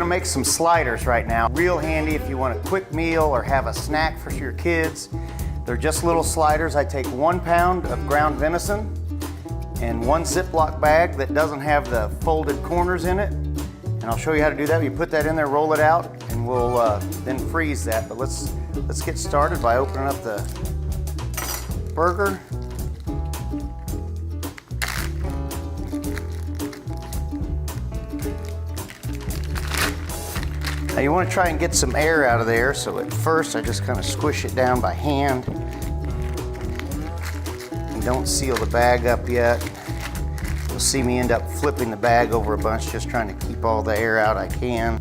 make some sliders right now. Real handy if you want a quick meal or have a snack for your kids. They're just little sliders. I take 1 pound of ground venison and 1 Ziploc bag that doesn't have the folded corners in it. And I'll show you how to do that. You put that in there, roll it out, and we'll then freeze that. But let's get started by opening up the burger. Now you want to try and get some air out of there, so at first I just kind of squish it down by hand. And don't seal the bag up yet. You'll see me end up flipping the bag over a bunch, just trying to keep all the air out I can.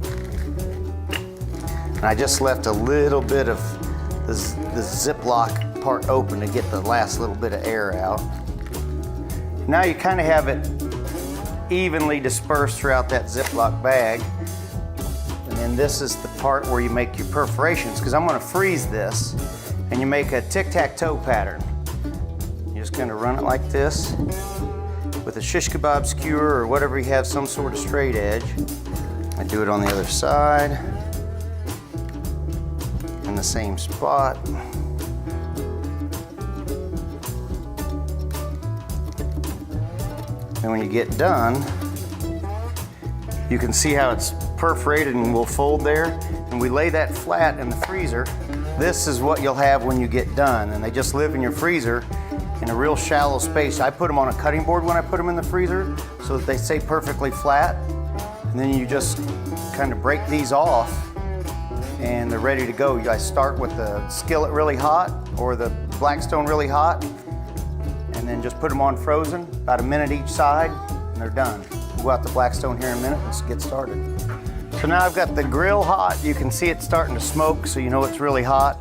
And I just left a little bit of the Ziploc part open to get the last little bit of air out. Now you kind of have it evenly dispersed throughout that Ziploc bag. And this is the part where you make your perforations, because I'm going to freeze this, and you make a tic-tac-toe pattern. You're just going to run it like this with a shish kebab skewer or whatever you have, some sort of straight edge. I do it on the other side in the same spot. And when you get done, you can see how it's perforated and will fold there, and we lay that flat in the freezer. This is what you'll have when you get done, and they just live in your freezer in a real shallow space. I put them on a cutting board when I put them in the freezer so that they stay perfectly flat, and then you just kind of break these off and they're ready to go. You guys start with the skillet really hot or the Blackstone really hot, and then just put them on frozen, about a minute each side, and they're done. We'll go out the Blackstone here in a minute and let's get started. So now I've got the grill hot. You can see it starting to smoke, so you know it's really hot.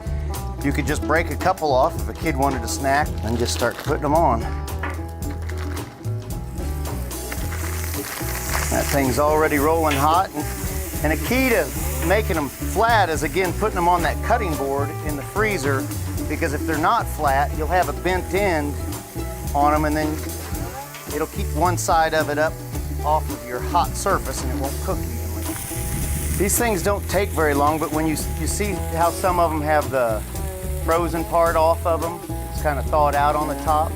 You could just break a couple off if a kid wanted a snack and just start putting them on. That thing's already rolling hot. And a key to making them flat is, again, putting them on that cutting board in the freezer, because if they're not flat, you'll have a bent end on them, and then it'll keep one side of it up off of your hot surface and it won't cook evenly. These things don't take very long, but when you see how some of them have the frozen part off of them, it's kind of thawed out on the top,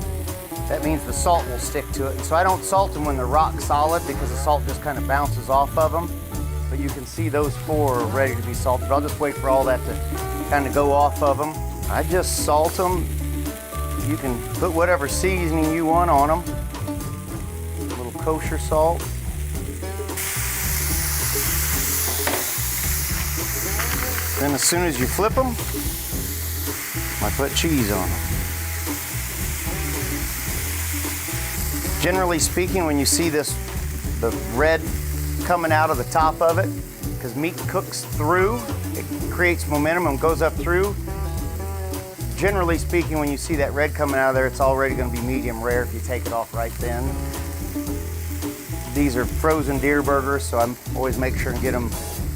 that means the salt will stick to it. And so I don't salt them when they're rock solid, because the salt just kind of bounces off of them. But you can see those 4 are ready to be salted. I'll just wait for all that to kind of go off of them. I just salt them. You can put whatever seasoning you want on them. A little kosher salt. Then as soon as you flip them, I put cheese on them. Generally speaking, when you see this, the red coming out of the top of it, because meat cooks through, it creates momentum and goes up through. Generally speaking, when you see that red coming out of there, it's already going to be medium rare if you take it off right then. These are frozen deer burgers, so I always make sure and get them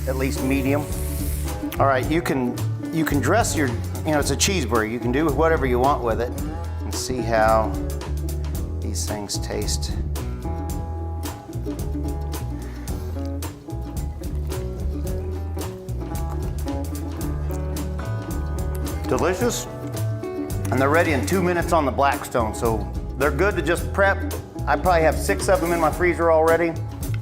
at least medium. All right, you can dress your, it's a cheeseburger. You can do whatever you want with it, and see how these things taste. Delicious, and they're ready in 2 minutes on the Blackstone, so they're good to just prep. I probably have 6 of them in my freezer already,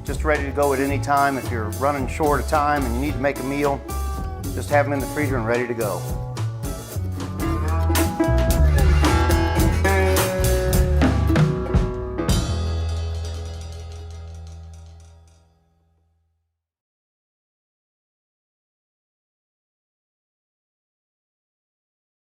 just ready to go at any time. If you're running short of time and you need to make a meal, just have them in the freezer and ready to go.